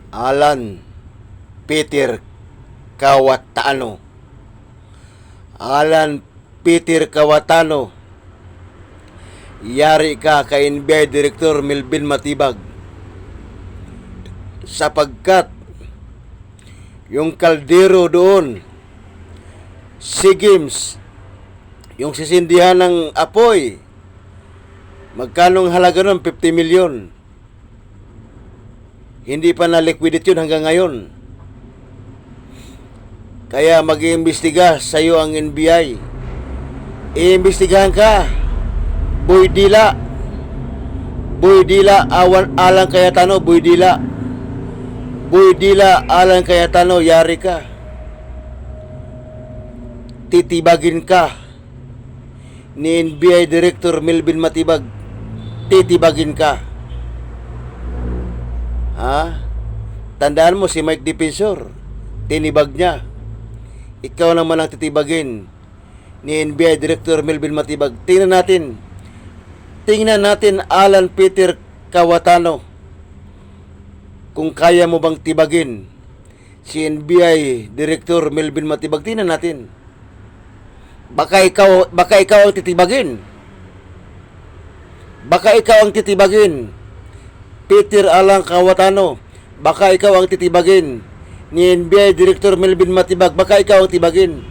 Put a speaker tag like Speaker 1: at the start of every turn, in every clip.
Speaker 1: Alan Peter Cayetano. Alan Peter Cayetano, yari ka kay NBI Director Melvin Matibag, sapagkat yung kaldero doon, SEA-Games, yung sisindihan ng apoy, magkanong halaga nun? 50 milyon. Hindi pa na-liquidate yun hanggang ngayon. Kaya mag-iimbestiga sa iyo ang NBI. Iimbestigahan ka. Boy Dila. Boy Dila, Alan Cayetano, Boy Dila. Boy Dila, Alan Cayetano, yari ka. Titibagin ka ni NBI Director Melvin Matibag. Titibagin ka. Ha? Tandaan mo si Mike Defensor, tinibag niya. Ikaw naman ang titibagin ni NBI Director Melvin Matibag. Tingnan natin Alan Peter Cayetano, kung kaya mo bang tibagin si NBI Director Melvin Matibag. Tingnan natin. Baka ikaw ang titibagin. Baka ikaw ang titibagin, Peter Alan Cayetano. Baka ikaw ang titibagin ni NBI Director Melvin Matibag. Baka ikaw ang tibagin.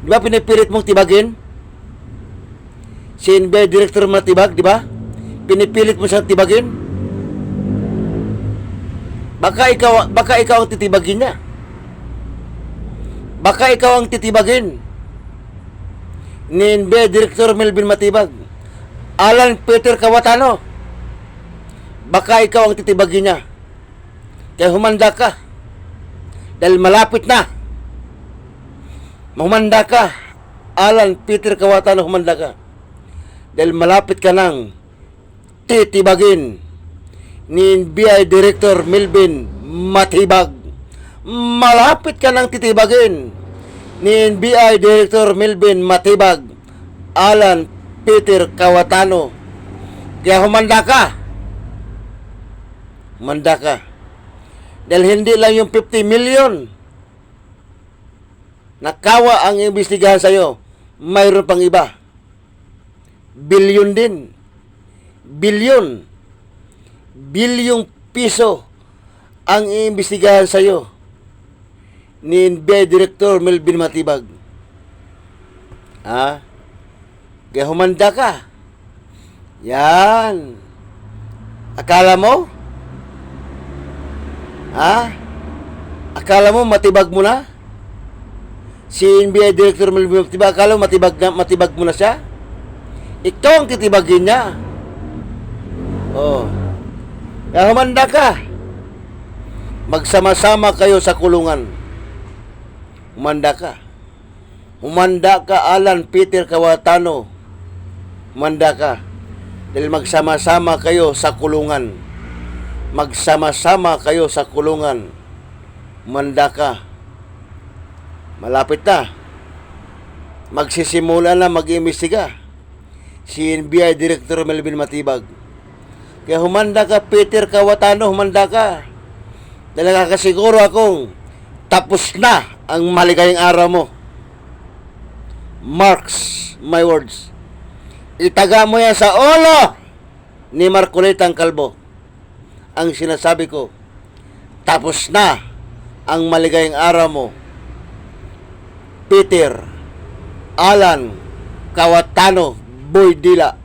Speaker 1: Di ba pinipilit mong tibagin si NBI Director Matibag, di ba? Pinipilit mo siyang tibagin. Baka ikaw ang titibagin niya. Baka ikaw ang titibagin ni NBI Director Melvin Matibag. Alan Peter Cayetano, baka ikaw ang titibagin niya. Kaya humanda ka. Dahil malapit na. Humanda ka. Alan Peter Cayetano, humanda ka. Dahil malapit ka nang titibagin ni NBI Director Melvin Matibag. Malapit ka nang titibagin ni NBI Director Melvin Matibag, Alan Peter Cayetano. Kaya humanda ka. Humanda ka. Dahil hindi lang yung 50 million nakawa ang imbestigahan sa'yo, mayroon pang iba. Bilyon din. Bilyong piso ang iimbestigahan sa'yo ni NBI Director Melvin Matibag. Ha? Kaya humanda ka. Yan. Akala mo? Ha? Akala mo matibag mo na? Si NBI Director Melvin Matibag, akala mo matibag mo na siya? Ikaw ang titibagin niya. Oh. Kaya humanda ka. Magsama-sama kayo sa kulungan. Humanda ka. Humanda ka, Alan Peter Cayetano. Humanda ka. Dahil magsama-sama kayo sa kulungan. Magsama-sama kayo sa kulungan. Humanda ka. Malapit na. Magsisimula na mag-imbestiga si NBI Director Melvin Matibag. Kaya humanda ka, Peter Cayetano, humanda ka. Dahil nakakasiguro akong tapos na ang maligayang araw mo. Marks my words. Itaga mo yan sa ulo ni Marcolita Calvo. Ang sinasabi ko, tapos na ang maligayang araw mo, Peter Alan Cayetano Boy Dila.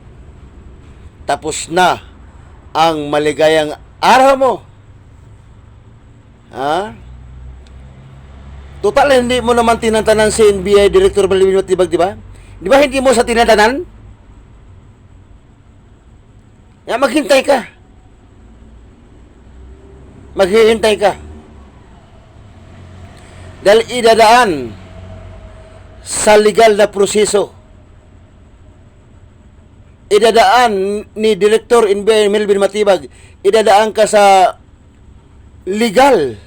Speaker 1: Tapos na ang maligayang araw mo. Ha? Total, hindi mo naman tinantanan si NBI Director Melvin Matibag, di ba? Di ba hindi mo sa tinantanan? Ya, maghintay ka. Maghihintay ka. Dahil idadaan sa legal na proseso. Idadaan ni Director NBI Melvin Matibag, idadaan ka sa legal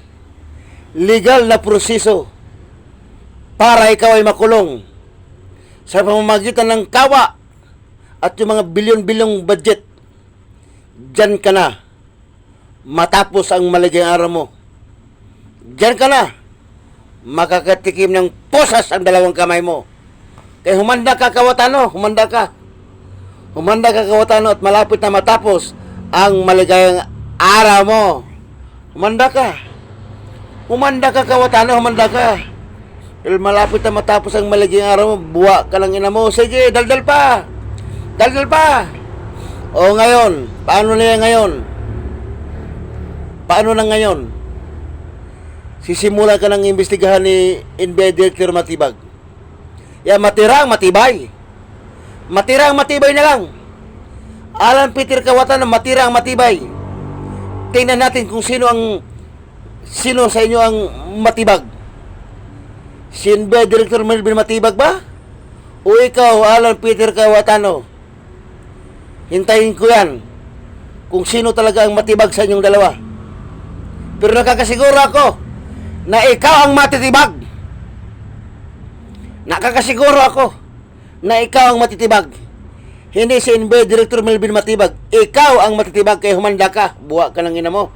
Speaker 1: na proseso para ikaw ay makulong sa pamamagitan ng kawa at yung mga bilyon-bilyong budget. Diyan ka na matapos ang maligayang araw mo. Diyan ka na. Makakatikim ng posas ang dalawang kamay mo. Kaya humanda ka, Kawatano. Humanda ka. Humanda ka, Kawatano, at malapit na matapos ang maligayang araw mo. Humanda ka. Humanda ka, Kawatano. Humanda ka. Dahil malapit na matapos ang maligayang araw mo, buwa ka ng ina mo. Sige, daldal pa. Daldal pa. O ngayon, paano na yan ngayon? Paano na ngayon? Sisimula ka ng imbestigahan ni NBI Director Matibag. Matirang matibay. Matirang matibay na lang. Alan Peter Kawatan, matirang matibay. Tingnan natin kung sino sa inyo ang matibag. Si NBI Director Melvin Matibag ba? O ikaw, Alan Peter Kawatano? Hintayin ko yan kung sino talaga ang matibag sa inyong dalawa. Pero nakakasiguro ako na ikaw ang matitibag. Nakakasiguro ako na ikaw ang matitibag. Hindi si NBI Director Melvin Matibag. Ikaw ang matitibag, kaya humanda ka. Buwa ka ng ina mo.